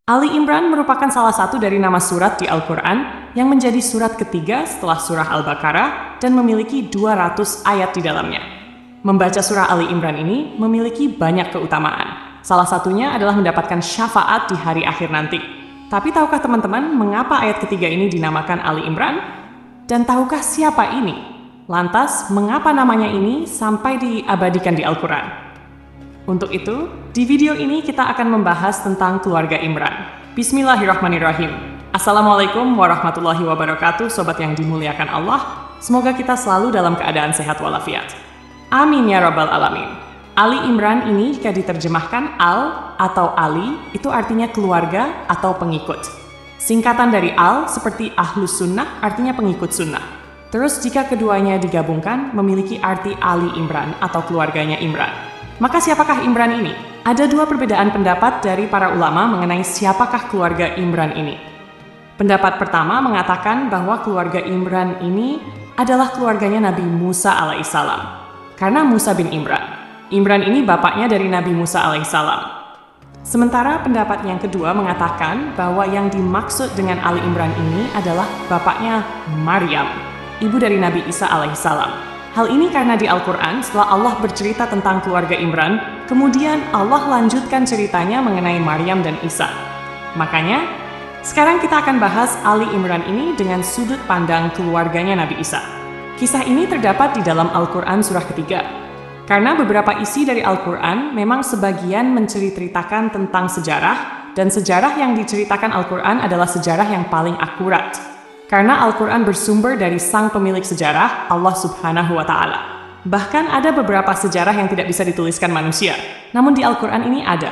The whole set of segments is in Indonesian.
Ali Imran merupakan salah satu dari nama surat di Al-Quran yang menjadi surat ketiga setelah surah Al-Baqarah dan memiliki 200 ayat di dalamnya. Membaca surah Ali Imran ini memiliki banyak keutamaan. Salah satunya adalah mendapatkan syafaat di hari akhir nanti. Tapi tahukah teman-teman mengapa ayat ketiga ini dinamakan Ali Imran? Dan tahukah siapa ini? Lantas, mengapa namanya ini sampai diabadikan di Al-Quran? Untuk itu, di video ini kita akan membahas tentang keluarga Imran. Bismillahirrahmanirrahim. Assalamualaikum warahmatullahi wabarakatuh, sobat yang dimuliakan Allah. Semoga kita selalu dalam keadaan sehat walafiat. Amin ya rabbal alamin. Ali Imran ini jika diterjemahkan Al atau Ali, itu artinya keluarga atau pengikut. Singkatan dari Al seperti Ahlus Sunnah artinya pengikut sunnah. Terus jika keduanya digabungkan memiliki arti Ali Imran atau keluarganya Imran. Maka siapakah Imran ini? Ada dua perbedaan pendapat dari para ulama mengenai siapakah keluarga Imran ini. Pendapat pertama mengatakan bahwa keluarga Imran ini adalah keluarganya Nabi Musa alaihissalam. Karena Musa bin Imran. Imran ini bapaknya dari Nabi Musa alaihissalam. Sementara pendapat yang kedua mengatakan bahwa yang dimaksud dengan Ali Imran ini adalah bapaknya Maryam, ibu dari Nabi Isa alaihissalam. Hal ini karena di Al-Quran setelah Allah bercerita tentang keluarga Imran, kemudian Allah lanjutkan ceritanya mengenai Maryam dan Isa. Makanya, sekarang kita akan bahas Ali Imran ini dengan sudut pandang keluarganya Nabi Isa. Kisah ini terdapat di dalam Al-Quran surah ketiga. Karena beberapa isi dari Al-Quran memang sebagian menceritakan tentang sejarah, dan sejarah yang diceritakan Al-Quran adalah sejarah yang paling akurat. Karena Al-Quran bersumber dari sang pemilik sejarah, Allah Subhanahu wa Ta'ala. Bahkan ada beberapa sejarah yang tidak bisa dituliskan manusia, namun di Al-Quran ini ada.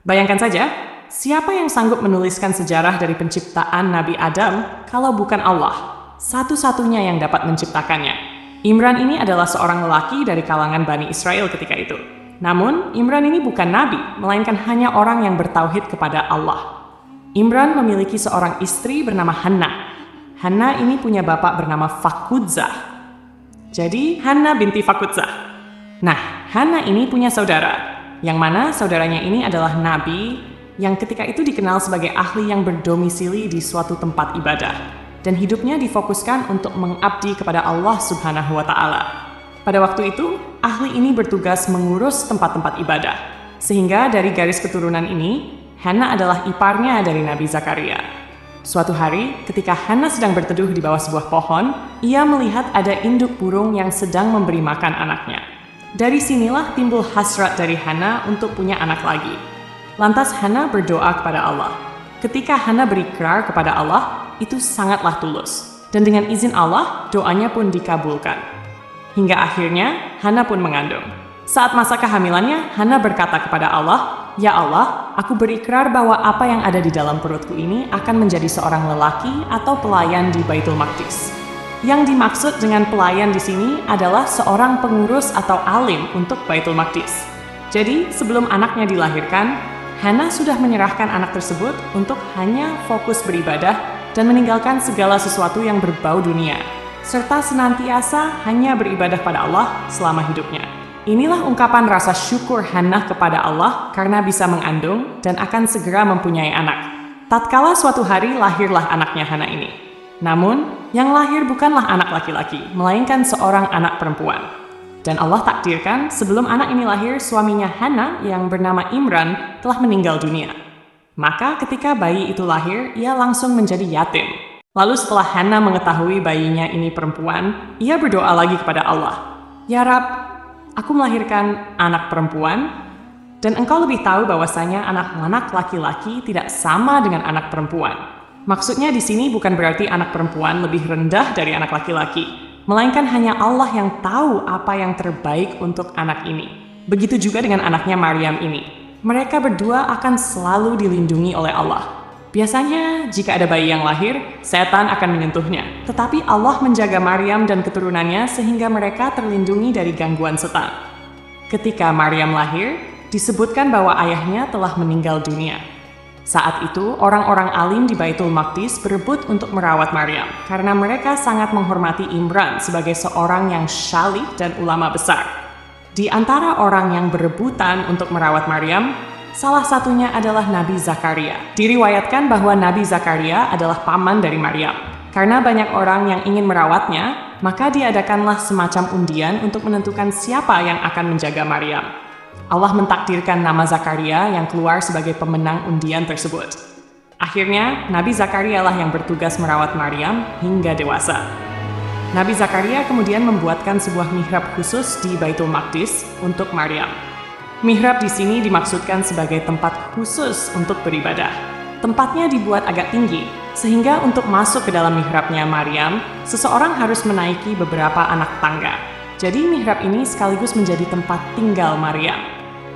Bayangkan saja, siapa yang sanggup menuliskan sejarah dari penciptaan Nabi Adam kalau bukan Allah? Satu-satunya yang dapat menciptakannya. Imran ini adalah seorang lelaki dari kalangan Bani Israel ketika itu. Namun, Imran ini bukan nabi, melainkan hanya orang yang bertauhid kepada Allah. Imran memiliki seorang istri bernama Hannah. Hannah ini punya bapak bernama Fakudzah. Jadi, Hannah binti Fakudzah. Nah, Hannah ini punya saudara, yang mana saudaranya ini adalah nabi yang ketika itu dikenal sebagai ahli yang berdomisili di suatu tempat ibadah. Dan hidupnya difokuskan untuk mengabdi kepada Allah Subhanahu wa Ta'ala. Pada waktu itu, ahli ini bertugas mengurus tempat-tempat ibadah. Sehingga dari garis keturunan ini, Hannah adalah iparnya dari Nabi Zakaria. Suatu hari, ketika Hannah sedang berteduh di bawah sebuah pohon, ia melihat ada induk burung yang sedang memberi makan anaknya. Dari sinilah timbul hasrat dari Hannah untuk punya anak lagi. Lantas Hannah berdoa kepada Allah. Ketika Hannah berikrar kepada Allah, itu sangatlah tulus. Dan dengan izin Allah, doanya pun dikabulkan. Hingga akhirnya, Hannah pun mengandung. Saat masa kehamilannya, Hannah berkata kepada Allah, "Ya Allah, aku berikrar bahwa apa yang ada di dalam perutku ini akan menjadi seorang lelaki atau pelayan di Baitul Maqdis." Yang dimaksud dengan pelayan di sini adalah seorang pengurus atau alim untuk Baitul Maqdis. Jadi, sebelum anaknya dilahirkan, Hannah sudah menyerahkan anak tersebut untuk hanya fokus beribadah dan meninggalkan segala sesuatu yang berbau dunia, serta senantiasa hanya beribadah pada Allah selama hidupnya. Inilah ungkapan rasa syukur Hannah kepada Allah karena bisa mengandung dan akan segera mempunyai anak. Tatkala suatu hari lahirlah anaknya Hannah ini. Namun, yang lahir bukanlah anak laki-laki, melainkan seorang anak perempuan. Dan Allah takdirkan sebelum anak ini lahir, suaminya Hannah yang bernama Imran telah meninggal dunia. Maka ketika bayi itu lahir, ia langsung menjadi yatim. Lalu setelah Hannah mengetahui bayinya ini perempuan, ia berdoa lagi kepada Allah. "Ya Rab, aku melahirkan anak perempuan, dan engkau lebih tahu bahwasanya anak-anak laki-laki tidak sama dengan anak perempuan." Maksudnya di sini bukan berarti anak perempuan lebih rendah dari anak laki-laki, melainkan hanya Allah yang tahu apa yang terbaik untuk anak ini. Begitu juga dengan anaknya Maryam ini. Mereka berdua akan selalu dilindungi oleh Allah. Biasanya, jika ada bayi yang lahir, setan akan menyentuhnya. Tetapi Allah menjaga Maryam dan keturunannya sehingga mereka terlindungi dari gangguan setan. Ketika Maryam lahir, disebutkan bahwa ayahnya telah meninggal dunia. Saat itu, orang-orang alim di Baitul Maqdis berebut untuk merawat Maryam, karena mereka sangat menghormati Imran sebagai seorang yang syalih dan ulama besar. Di antara orang yang berebutan untuk merawat Maryam, Salah satunya adalah Nabi Zakaria. Diriwayatkan bahwa Nabi Zakaria adalah paman dari Maryam. Karena banyak orang yang ingin merawatnya, maka diadakanlah semacam undian untuk menentukan siapa yang akan menjaga Maryam. Allah mentakdirkan nama Zakaria yang keluar sebagai pemenang undian tersebut. Akhirnya, Nabi Zakaria lah yang bertugas merawat Maryam hingga dewasa. Nabi Zakaria kemudian membuatkan sebuah mihrab khusus di Baitul Maqdis untuk Maryam. Mihrab di sini dimaksudkan sebagai tempat khusus untuk beribadah. Tempatnya dibuat agak tinggi, sehingga untuk masuk ke dalam mihrabnya Maryam, seseorang harus menaiki beberapa anak tangga. Jadi mihrab ini sekaligus menjadi tempat tinggal Maryam.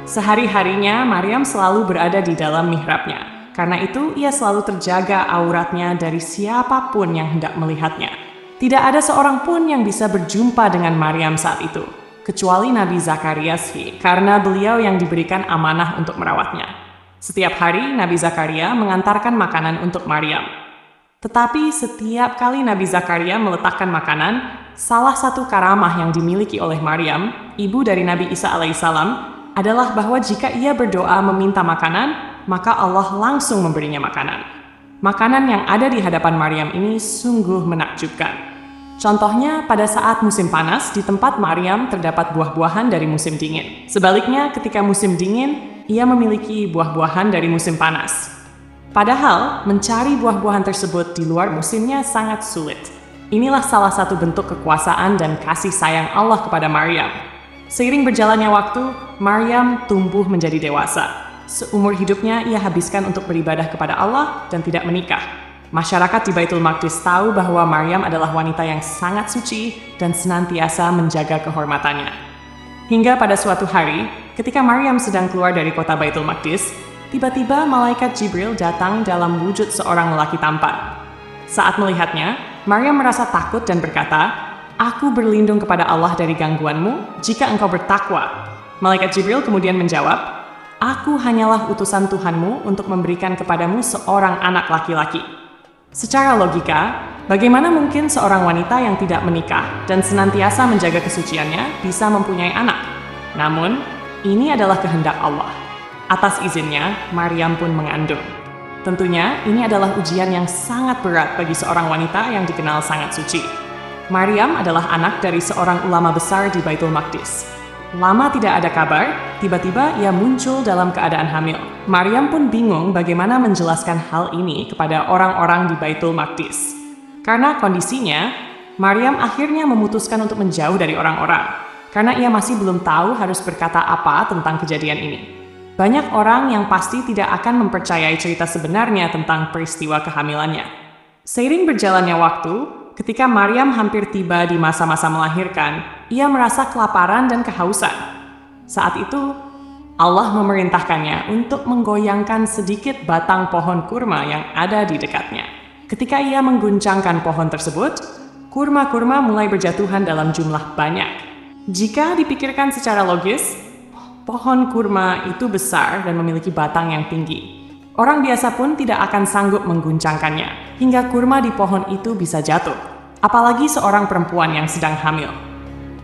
Sehari-harinya Maryam selalu berada di dalam mihrabnya. Karena itu, ia selalu terjaga auratnya dari siapapun yang hendak melihatnya. Tidak ada seorang pun yang bisa berjumpa dengan Maryam saat itu, kecuali Nabi Zakaria sih, karena beliau yang diberikan amanah untuk merawatnya. Setiap hari, Nabi Zakaria mengantarkan makanan untuk Maryam. Tetapi setiap kali Nabi Zakaria meletakkan makanan, salah satu karamah yang dimiliki oleh Maryam, ibu dari Nabi Isa alaihissalam, adalah bahwa jika ia berdoa meminta makanan, maka Allah langsung memberinya makanan. Makanan yang ada di hadapan Maryam ini sungguh menakjubkan. Contohnya, pada saat musim panas, di tempat Maryam terdapat buah-buahan dari musim dingin. Sebaliknya, ketika musim dingin, ia memiliki buah-buahan dari musim panas. Padahal, mencari buah-buahan tersebut di luar musimnya sangat sulit. Inilah salah satu bentuk kekuasaan dan kasih sayang Allah kepada Maryam. Seiring berjalannya waktu, Maryam tumbuh menjadi dewasa. Seumur hidupnya ia habiskan untuk beribadah kepada Allah dan tidak menikah. Masyarakat di Baitul Maqdis tahu bahwa Maryam adalah wanita yang sangat suci dan senantiasa menjaga kehormatannya. Hingga pada suatu hari, ketika Maryam sedang keluar dari kota Baitul Maqdis, tiba-tiba malaikat Jibril datang dalam wujud seorang lelaki tampan. Saat melihatnya, Maryam merasa takut dan berkata, "Aku berlindung kepada Allah dari gangguanmu jika engkau bertakwa." Malaikat Jibril kemudian menjawab, "Aku hanyalah utusan Tuhanmu untuk memberikan kepadamu seorang anak laki-laki." Secara logika, bagaimana mungkin seorang wanita yang tidak menikah dan senantiasa menjaga kesuciannya bisa mempunyai anak? Namun, ini adalah kehendak Allah. Atas izinnya, Maryam pun mengandung. Tentunya, ini adalah ujian yang sangat berat bagi seorang wanita yang dikenal sangat suci. Maryam adalah anak dari seorang ulama besar di Baitul Maqdis. Lama tidak ada kabar, tiba-tiba ia muncul dalam keadaan hamil. Maryam pun bingung bagaimana menjelaskan hal ini kepada orang-orang di Baitul Maqdis. Karena kondisinya, Maryam akhirnya memutuskan untuk menjauh dari orang-orang, karena ia masih belum tahu harus berkata apa tentang kejadian ini. Banyak orang yang pasti tidak akan mempercayai cerita sebenarnya tentang peristiwa kehamilannya. Seiring berjalannya waktu, ketika Maryam hampir tiba di masa-masa melahirkan, ia merasa kelaparan dan kehausan. Saat itu, Allah memerintahkannya untuk menggoyangkan sedikit batang pohon kurma yang ada di dekatnya. Ketika ia mengguncangkan pohon tersebut, kurma-kurma mulai berjatuhan dalam jumlah banyak. Jika dipikirkan secara logis, pohon kurma itu besar dan memiliki batang yang tinggi. Orang biasa pun tidak akan sanggup mengguncangkannya, hingga kurma di pohon itu bisa jatuh. Apalagi seorang perempuan yang sedang hamil.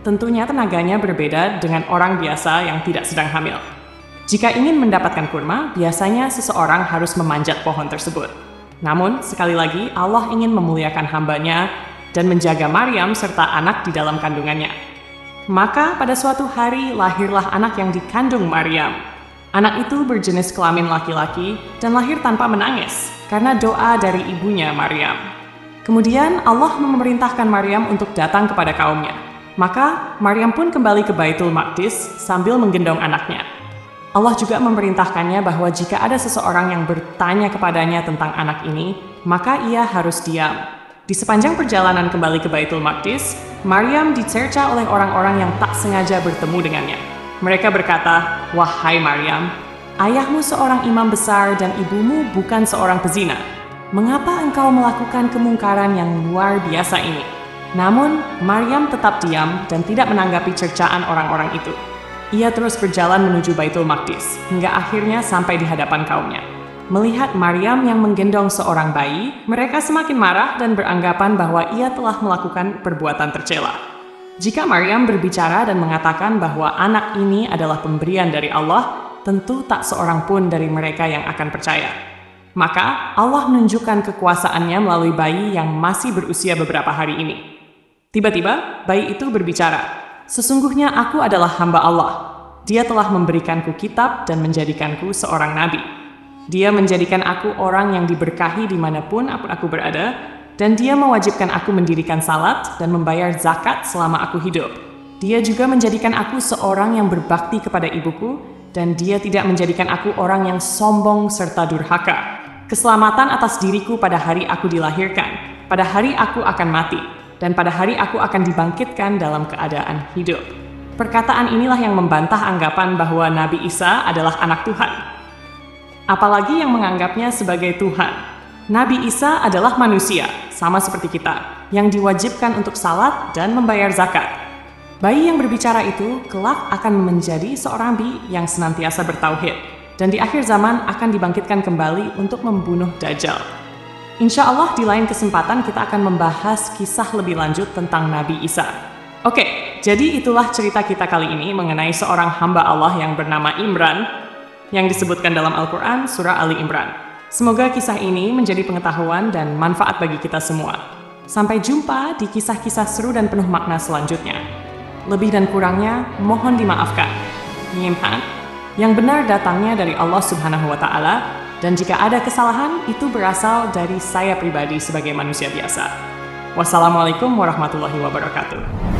Tentunya tenaganya berbeda dengan orang biasa yang tidak sedang hamil. Jika ingin mendapatkan kurma, biasanya seseorang harus memanjat pohon tersebut. Namun, sekali lagi, Allah ingin memuliakan hambanya dan menjaga Maryam serta anak di dalam kandungannya. Maka pada suatu hari lahirlah anak yang dikandung Maryam. Anak itu berjenis kelamin laki-laki dan lahir tanpa menangis karena doa dari ibunya Maryam. Kemudian Allah memerintahkan Maryam untuk datang kepada kaumnya. Maka Maryam pun kembali ke Baitul Maqdis sambil menggendong anaknya. Allah juga memerintahkannya bahwa jika ada seseorang yang bertanya kepadanya tentang anak ini, maka ia harus diam. Di sepanjang perjalanan kembali ke Baitul Maqdis, Maryam dicerca oleh orang-orang yang tak sengaja bertemu dengannya. Mereka berkata, "Wahai Maryam, ayahmu seorang imam besar dan ibumu bukan seorang pezina. Mengapa engkau melakukan kemungkaran yang luar biasa ini?" Namun, Maryam tetap diam dan tidak menanggapi cercaan orang-orang itu. Ia terus berjalan menuju Baitul Maqdis, hingga akhirnya sampai di hadapan kaumnya. Melihat Maryam yang menggendong seorang bayi, mereka semakin marah dan beranggapan bahwa ia telah melakukan perbuatan tercela. Jika Maryam berbicara dan mengatakan bahwa anak ini adalah pemberian dari Allah, tentu tak seorang pun dari mereka yang akan percaya. Maka Allah menunjukkan kekuasaannya melalui bayi yang masih berusia beberapa hari ini. Tiba-tiba, bayi itu berbicara, "Sesungguhnya aku adalah hamba Allah. Dia telah memberikanku kitab dan menjadikanku seorang nabi. Dia menjadikan aku orang yang diberkahi dimanapun aku berada, dan dia mewajibkan aku mendirikan salat dan membayar zakat selama aku hidup. Dia juga menjadikan aku seorang yang berbakti kepada ibuku, dan dia tidak menjadikan aku orang yang sombong serta durhaka. Keselamatan atas diriku pada hari aku dilahirkan, pada hari aku akan mati, dan pada hari aku akan dibangkitkan dalam keadaan hidup." Perkataan inilah yang membantah anggapan bahwa Nabi Isa adalah anak Tuhan. Apalagi yang menganggapnya sebagai Tuhan. Nabi Isa adalah manusia, sama seperti kita, yang diwajibkan untuk salat dan membayar zakat. Bayi yang berbicara itu kelak akan menjadi seorang nabi yang senantiasa bertauhid, dan di akhir zaman akan dibangkitkan kembali untuk membunuh Dajjal. Insya Allah di lain kesempatan kita akan membahas kisah lebih lanjut tentang Nabi Isa. Oke, jadi itulah cerita kita kali ini mengenai seorang hamba Allah yang bernama Imran, yang disebutkan dalam Al-Quran surah Ali Imran. Semoga kisah ini menjadi pengetahuan dan manfaat bagi kita semua. Sampai jumpa di kisah-kisah seru dan penuh makna selanjutnya. Lebih dan kurangnya mohon dimaafkan. Nyimpan. Yang benar datangnya dari Allah Subhanahu wa Ta'ala, dan jika ada kesalahan, itu berasal dari saya pribadi sebagai manusia biasa. Wassalamualaikum warahmatullahi wabarakatuh.